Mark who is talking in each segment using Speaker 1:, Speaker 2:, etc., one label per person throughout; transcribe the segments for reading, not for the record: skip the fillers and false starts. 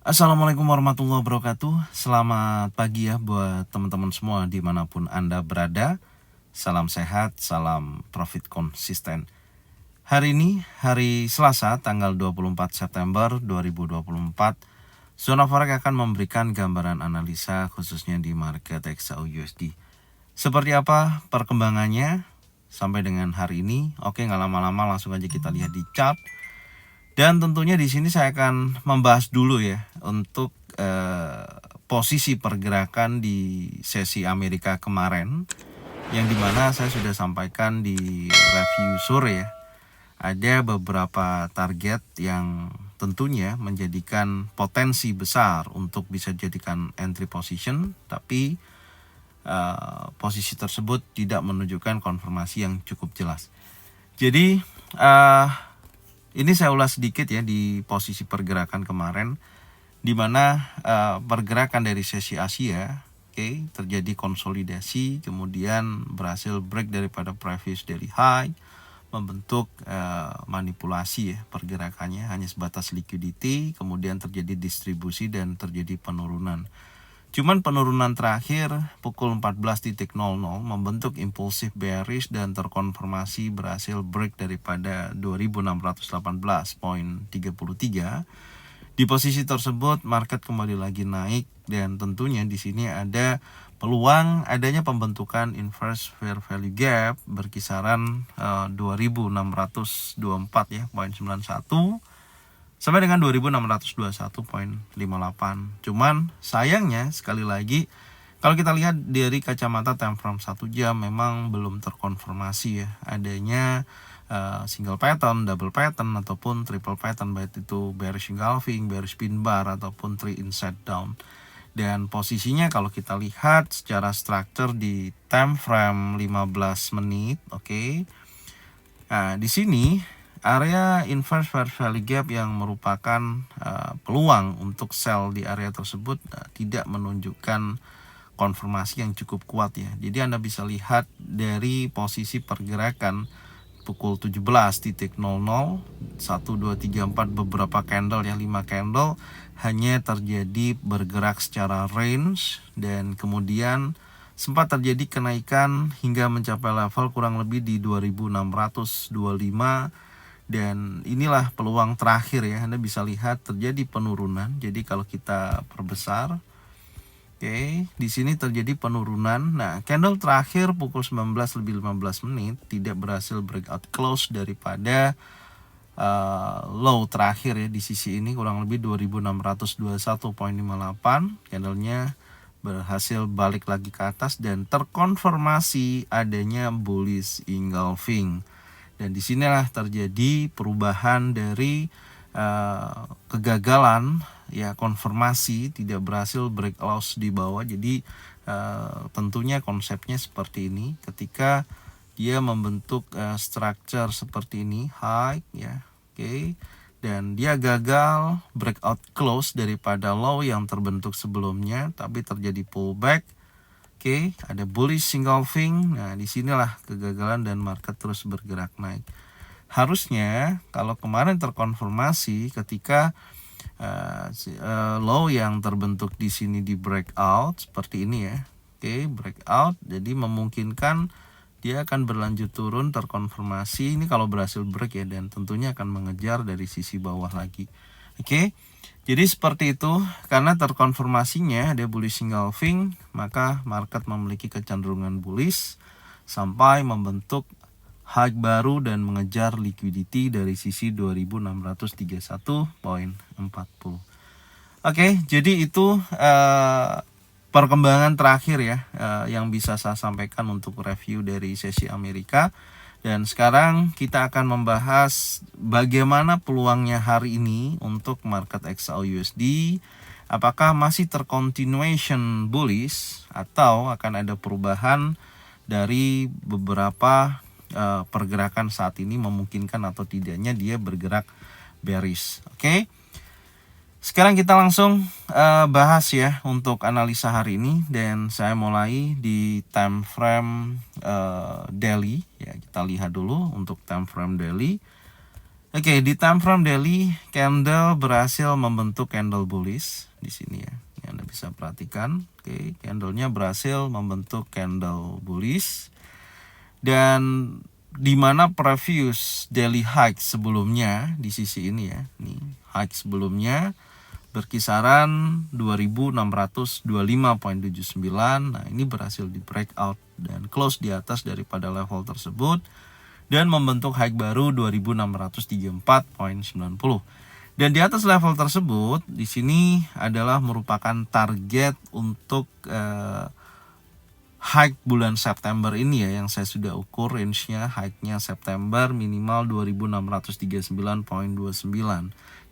Speaker 1: Assalamualaikum warahmatullahi wabarakatuh. Selamat pagi ya buat teman-teman semua dimanapun Anda berada. Salam sehat, salam profit konsisten. Hari ini hari Selasa tanggal 24 September 2024. Zona Forex akan memberikan gambaran analisa khususnya di market XAU-USD. Seperti apa perkembangannya sampai dengan hari ini? Oke, nggak lama-lama langsung aja kita lihat di chart. Dan tentunya di sini saya akan membahas dulu ya untuk posisi pergerakan di sesi Amerika kemarin, yang dimana saya sudah sampaikan di review sore ya. Ada beberapa target yang tentunya menjadikan potensi besar untuk bisa dijadikan entry position, tapi posisi tersebut tidak menunjukkan konfirmasi yang cukup jelas. Jadi ini saya ulas sedikit ya di posisi pergerakan kemarin, di mana pergerakan dari sesi Asia, terjadi konsolidasi, kemudian berhasil break daripada previous daily high, membentuk manipulasi ya pergerakannya, hanya sebatas liquidity, kemudian terjadi distribusi dan terjadi penurunan. Cuman penurunan terakhir pukul 14.00 membentuk impulsif bearish dan terkonfirmasi berhasil break daripada 2618.33. Di posisi tersebut market kembali lagi naik, dan tentunya di sini ada peluang adanya pembentukan inverse fair value gap berkisaran 2624 ya, 0.91 sampai dengan 2621.58. Cuman sayangnya sekali lagi, kalau kita lihat dari kacamata time frame 1 jam memang belum terkonfirmasi ya adanya single pattern, double pattern ataupun triple pattern, baik itu bearish engulfing, bearish pin bar ataupun 3 inside down. Dan posisinya kalau kita lihat secara structure di time frame 15 menit, Nah, di sini area inverse fair value gap yang merupakan peluang untuk sell di area tersebut tidak menunjukkan konfirmasi yang cukup kuat ya. Jadi Anda bisa lihat dari posisi pergerakan pukul 17.00 1, 2, 3, 4 beberapa candle ya, 5 candle hanya terjadi bergerak secara range, dan kemudian sempat terjadi kenaikan hingga mencapai level kurang lebih di 2625, dan inilah peluang terakhir ya. Anda bisa lihat terjadi penurunan. Jadi kalau kita perbesar, di sini terjadi penurunan. Nah, candle terakhir pukul 19:15 tidak berhasil breakout close daripada low terakhir ya di sisi ini, kurang lebih 2621.58. Candlenya berhasil balik lagi ke atas dan terkonfirmasi adanya bullish engulfing. Dan disinilah terjadi perubahan dari kegagalan ya, konfirmasi tidak berhasil break loss di bawah. Jadi tentunya konsepnya seperti ini, ketika dia membentuk structure seperti ini, high ya, dan dia gagal breakout close daripada low yang terbentuk sebelumnya, tapi terjadi pullback. Ada bullish engulfing. Nah, disinilah kegagalan dan market terus bergerak naik. Harusnya kalau kemarin terkonfirmasi ketika low yang terbentuk di sini di breakout seperti ini ya, breakout, jadi memungkinkan dia akan berlanjut turun terkonfirmasi ini kalau berhasil break ya, dan tentunya akan mengejar dari sisi bawah lagi. Jadi seperti itu, karena terkonfirmasinya ada bullish engulfing, maka market memiliki kecenderungan bullish sampai membentuk high baru dan mengejar liquidity dari sisi 2631.40. Jadi itu perkembangan terakhir ya yang bisa saya sampaikan untuk review dari sesi Amerika. Dan sekarang kita akan membahas bagaimana peluangnya hari ini untuk market XAU-USD. Apakah masih tercontinuation bullish atau akan ada perubahan dari beberapa pergerakan saat ini, memungkinkan atau tidaknya dia bergerak bearish. Sekarang kita langsung bahas ya untuk analisa hari ini, dan saya mulai di time frame daily ya. Kita lihat dulu untuk time frame daily. Oke, di time frame daily candle berhasil membentuk candle bullish di sini ya. Ini Anda bisa perhatikan. Oke, candlenya berhasil membentuk candle bullish dan di mana previous daily high sebelumnya di sisi ini ya. Nih, high sebelumnya berkisaran 2625.79. Nah, ini berhasil di breakout dan close di atas daripada level tersebut dan membentuk high baru 2634.90. Dan di atas level tersebut di sini adalah merupakan target untuk high bulan September ini ya, yang saya sudah ukur range-nya, high-nya September minimal 2639.29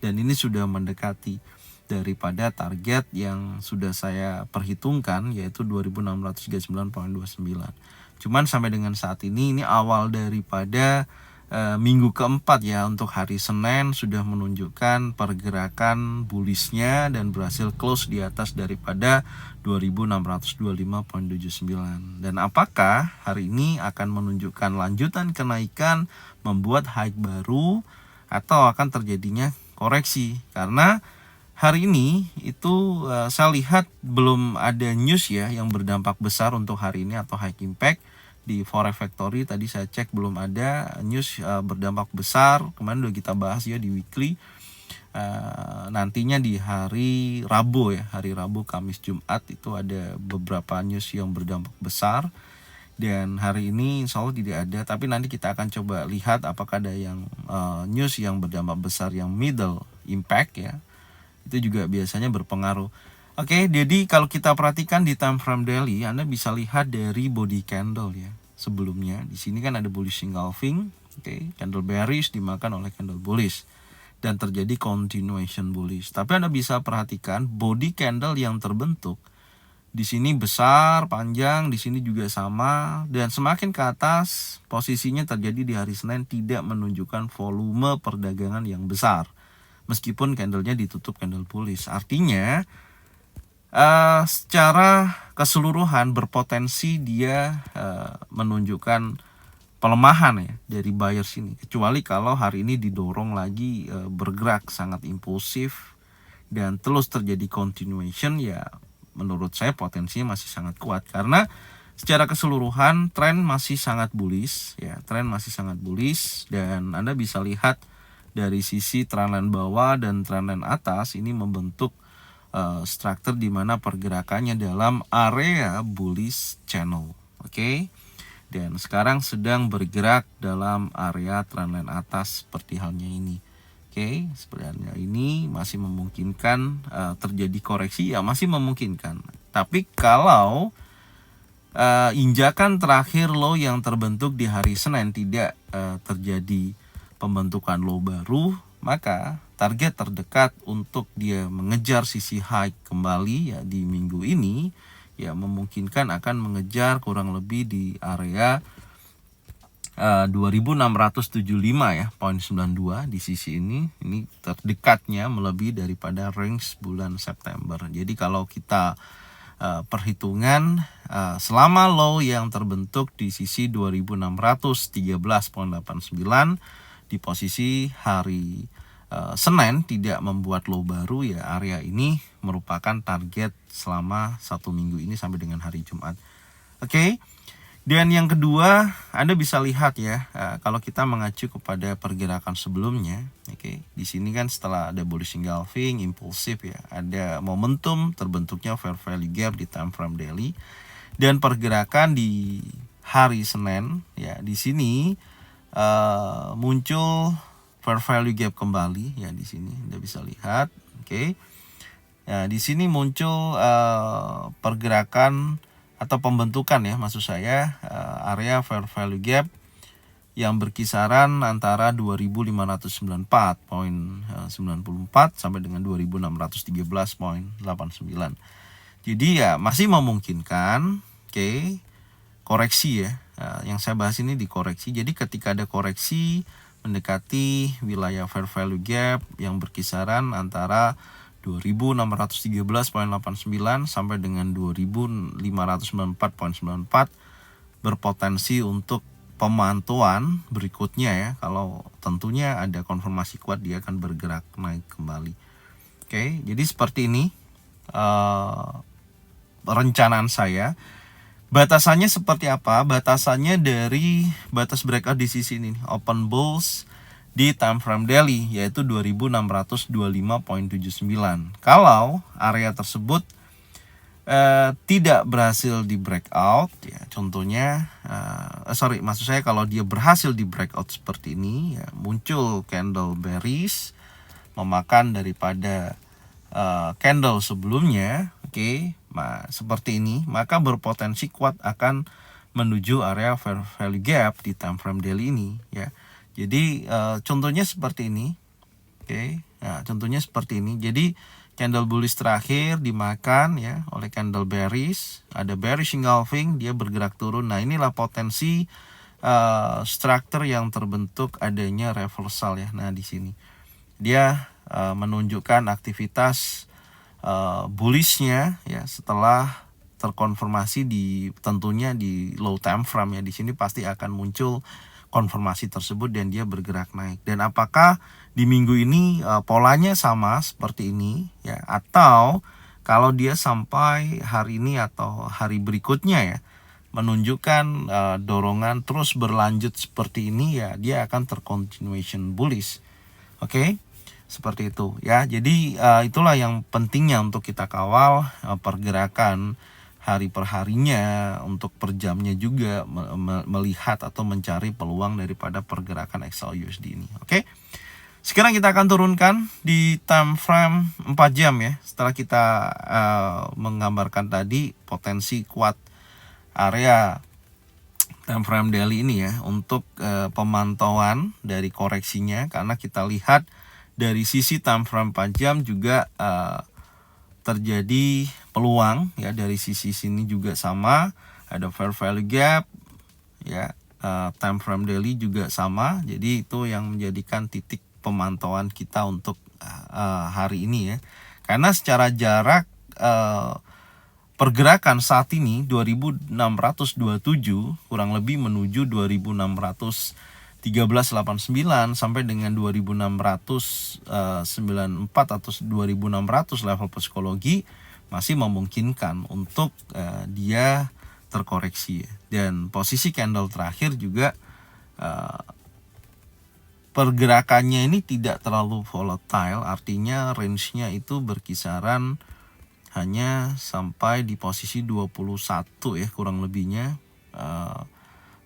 Speaker 1: dan ini sudah mendekati daripada target yang sudah saya perhitungkan yaitu 2639.29. Cuman sampai dengan saat ini awal daripada minggu keempat ya, untuk hari Senin sudah menunjukkan pergerakan bullishnya dan berhasil close di atas daripada 2625.79. Dan apakah hari ini akan menunjukkan lanjutan kenaikan membuat high baru atau akan terjadinya koreksi? Karena hari ini itu saya lihat belum ada news ya yang berdampak besar untuk hari ini atau high impact. Di Forex Factory tadi saya cek belum ada news berdampak besar. Kemarin udah kita bahas ya di weekly. Nantinya di hari Rabu ya, hari Rabu, Kamis, Jumat itu ada beberapa news yang berdampak besar. Dan hari ini insya Allah tidak ada, tapi nanti kita akan coba lihat apakah ada yang news yang berdampak besar yang middle impact ya. Itu juga biasanya berpengaruh. Oke, jadi kalau kita perhatikan di time frame daily, Anda bisa lihat dari body candle ya. Sebelumnya di sini kan ada bullish engulfing, oke, candle bearish dimakan oleh candle bullish dan terjadi continuation bullish. Tapi Anda bisa perhatikan body candle yang terbentuk di sini besar, panjang, di sini juga sama, dan semakin ke atas posisinya terjadi di hari Senin tidak menunjukkan volume perdagangan yang besar. Meskipun candlenya ditutup candle bullish, artinya secara keseluruhan berpotensi dia menunjukkan pelemahan ya dari buyers ini, kecuali kalau hari ini didorong lagi bergerak sangat impulsif dan terus terjadi continuation ya, menurut saya potensinya masih sangat kuat karena secara keseluruhan tren masih sangat bullish ya, tren masih sangat bullish. Dan Anda bisa lihat dari sisi trendline bawah dan trendline atas ini membentuk struktur di mana pergerakannya dalam area bullish channel, oke? Dan sekarang sedang bergerak dalam area trendline atas seperti halnya ini, oke? Seperti halnya ini masih memungkinkan terjadi koreksi ya, masih memungkinkan. Tapi kalau injakan terakhir low yang terbentuk di hari Senin tidak terjadi pembentukan low baru, maka target terdekat untuk dia mengejar sisi high kembali ya di minggu ini ya memungkinkan akan mengejar kurang lebih di area 2675 ya, 0.92 di sisi ini terdekatnya melebihi daripada range bulan September. Jadi kalau kita perhitungan selama low yang terbentuk di sisi 2613.89 di posisi hari Senin tidak membuat low baru ya, area ini merupakan target selama satu minggu ini sampai dengan hari Jumat. Oke. Dan yang kedua, Anda bisa lihat ya, kalau kita mengacu kepada pergerakan sebelumnya, oke. Di sini kan setelah ada bullish engulfing, impulsif ya, ada momentum terbentuknya fair value gap di time frame daily dan pergerakan di hari Senin ya, di sini muncul fair value gap kembali ya, di sini Anda bisa lihat, oke. Ya, di sini muncul pergerakan atau pembentukan ya, maksud saya area fair value gap yang berkisaran antara 2594.94 sampai dengan 2613.89. Jadi ya masih memungkinkan, oke, koreksi ya. Yang saya bahas ini dikoreksi. Jadi ketika ada koreksi mendekati wilayah fair value gap yang berkisaran antara 2613.89 sampai dengan 2594.94 berpotensi untuk pemantauan berikutnya ya. Kalau tentunya ada konfirmasi kuat, dia akan bergerak naik kembali. Oke, jadi seperti ini perencanaan saya. Batasannya seperti apa? Batasannya dari batas breakout di sisi ini, open bulls di time frame daily, yaitu 2625.79. Kalau area tersebut tidak berhasil di breakout ya, contohnya maksud saya kalau dia berhasil di breakout seperti ini ya, muncul candle bearish memakan daripada candle sebelumnya, oke. Nah, seperti ini, maka berpotensi kuat akan menuju area fair value gap di time frame daily ini ya. Jadi contohnya seperti ini. Oke. Nah, contohnya seperti ini. Jadi candle bullish terakhir dimakan ya oleh candle bearish, ada bearish engulfing, dia bergerak turun. Nah, inilah potensi struktur yang terbentuk adanya reversal ya. Nah, di sini dia menunjukkan aktivitas bullishnya ya setelah terkonfirmasi tentunya di low time frame ya. Di sini pasti akan muncul konfirmasi tersebut dan dia bergerak naik. Dan apakah di minggu ini polanya sama seperti ini ya, atau kalau dia sampai hari ini atau hari berikutnya ya menunjukkan dorongan terus berlanjut seperti ini ya, dia akan tercontinuation bullish. Oke. Seperti itu ya. Jadi itulah yang pentingnya untuk kita kawal pergerakan hari per harinya, untuk per jamnya juga melihat atau mencari peluang daripada pergerakan XAUUSD ini. Oke. Sekarang kita akan turunkan di time frame 4 jam ya. Setelah kita menggambarkan tadi potensi kuat area time frame daily ini ya untuk pemantauan dari koreksinya, karena kita lihat dari sisi time frame 4 jam juga terjadi peluang ya. Dari sisi sini juga sama, ada fair value gap ya, time frame daily juga sama. Jadi itu yang menjadikan titik pemantauan kita untuk hari ini ya. Karena secara jarak pergerakan saat ini 2627 kurang lebih menuju 2613.89 sampai dengan 2694 atau 2600 level psikologi masih memungkinkan untuk dia terkoreksi. Dan posisi candle terakhir juga pergerakannya ini tidak terlalu volatile, artinya range-nya itu berkisaran hanya sampai di posisi 21 ya kurang lebihnya,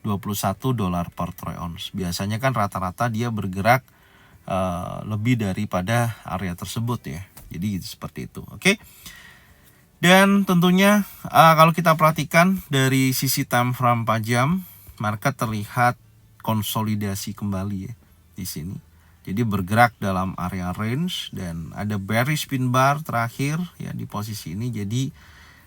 Speaker 1: $21 per troy ounce. Biasanya kan rata-rata dia bergerak lebih daripada area tersebut ya. Jadi seperti itu. Oke. Dan tentunya kalau kita perhatikan dari sisi time frame 4 jam, market terlihat konsolidasi kembali ya di sini. Jadi bergerak dalam area range dan ada bearish pin bar terakhir ya di posisi ini. Jadi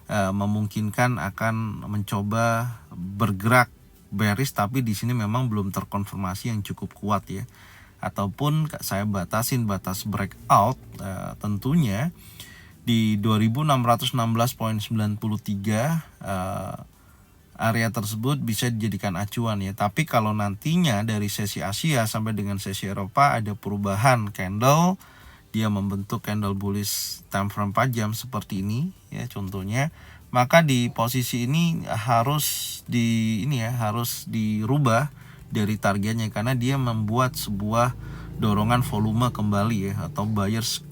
Speaker 1: memungkinkan akan mencoba bergerak bearish, tapi di sini memang belum terkonfirmasi yang cukup kuat ya. Ataupun saya batasin batas breakout tentunya di 2616.93 area tersebut bisa dijadikan acuan ya. Tapi kalau nantinya dari sesi Asia sampai dengan sesi Eropa ada perubahan candle, dia membentuk candle bullish time frame 4 jam seperti ini ya contohnya, maka di posisi ini harus dirubah dari targetnya, karena dia membuat sebuah dorongan volume kembali ya, atau buyers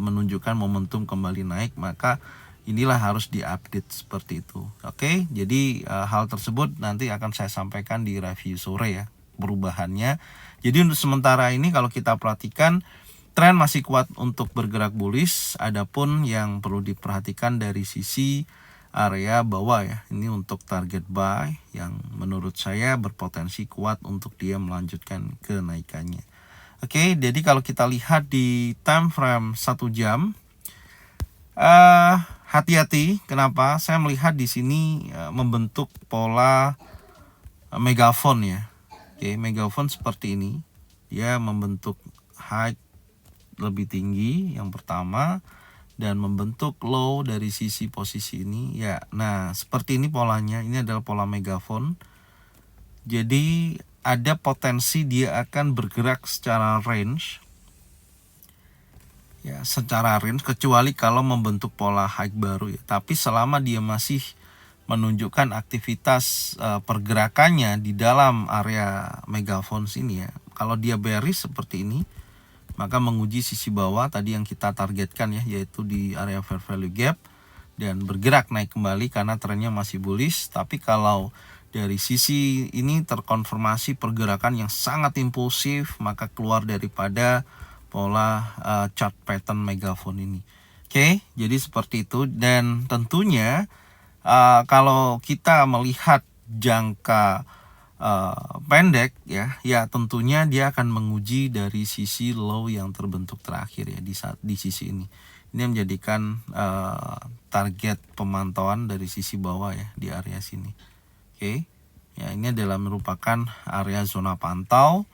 Speaker 1: menunjukkan momentum kembali naik, maka inilah harus diupdate seperti itu. Oke, jadi hal tersebut nanti akan saya sampaikan di review sore ya perubahannya. Jadi untuk sementara ini kalau kita perhatikan tren masih kuat untuk bergerak bullish. Adapun yang perlu diperhatikan dari sisi area bawah ya, ini untuk target buy yang menurut saya berpotensi kuat untuk dia melanjutkan kenaikannya. Oke, jadi kalau kita lihat di time frame 1 jam, hati-hati. Kenapa? Saya melihat di sini membentuk pola megaphone ya. Oke, megaphone seperti ini. Dia membentuk high lebih tinggi yang pertama dan membentuk low dari sisi posisi ini ya. Nah, seperti ini polanya. Ini adalah pola megaphone. Jadi ada potensi dia akan bergerak secara range, ya secara range, kecuali kalau membentuk pola high baru ya. Tapi selama dia masih menunjukkan aktivitas pergerakannya di dalam area megaphone ini ya, kalau dia bearish seperti ini, maka menguji sisi bawah tadi yang kita targetkan ya, yaitu di area fair value gap, dan bergerak naik kembali karena trennya masih bullish. Tapi kalau dari sisi ini terkonfirmasi pergerakan yang sangat impulsif, maka keluar daripada pola chart pattern megaphone ini. Oke, jadi seperti itu. Dan tentunya kalau kita melihat jangka pendek ya tentunya dia akan menguji dari sisi low yang terbentuk terakhir ya di sisi ini. Ini menjadikan target pemantauan dari sisi bawah ya di area sini. Oke, ya ini adalah merupakan area zona pantau.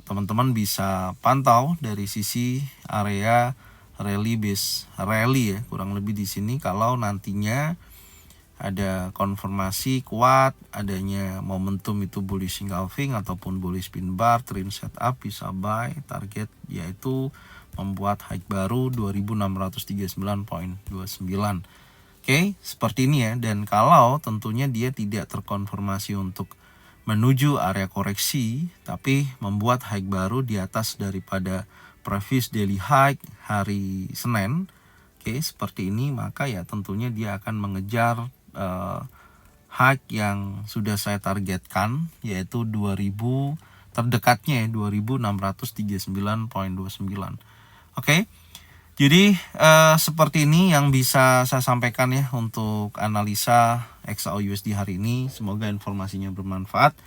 Speaker 1: Teman-teman bisa pantau dari sisi area rally base rally ya, kurang lebih di sini. Kalau nantinya ada konfirmasi kuat adanya momentum itu bullish engulfing ataupun bullish pin bar, trend setup, bisa buy, target yaitu membuat high baru 2639.29. Oke, seperti ini ya. Dan kalau tentunya dia tidak terkonfirmasi untuk menuju area koreksi, tapi membuat high baru di atas daripada previous daily high hari Senin, oke, seperti ini, maka ya tentunya dia akan mengejar high yang sudah saya targetkan, yaitu 2000 terdekatnya ya, 2639.29. Oke. Jadi seperti ini yang bisa saya sampaikan ya untuk analisa XAU/USD hari ini. Semoga informasinya bermanfaat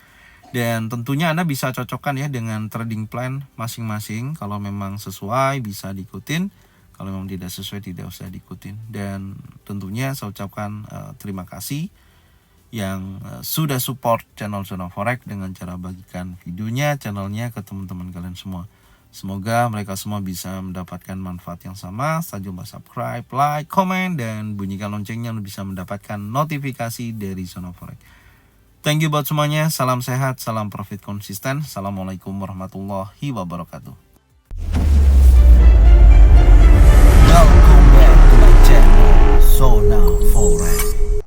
Speaker 1: dan tentunya Anda bisa cocokkan ya dengan trading plan masing-masing. Kalau memang sesuai bisa diikutin, kalau memang tidak sesuai tidak usah diikutin. Dan tentunya saya ucapkan terima kasih yang sudah support channel Zona Forex dengan cara bagikan videonya, channelnya ke teman-teman kalian semua. Semoga mereka semua bisa mendapatkan manfaat yang sama. Jangan lupa subscribe, like, komen, dan bunyikan loncengnya untuk bisa mendapatkan notifikasi dari Zona Forex. Thank you buat semuanya. Salam sehat, salam profit konsisten. Assalamualaikum warahmatullahi wabarakatuh.
Speaker 2: Welcome back to my channel Zona Forex.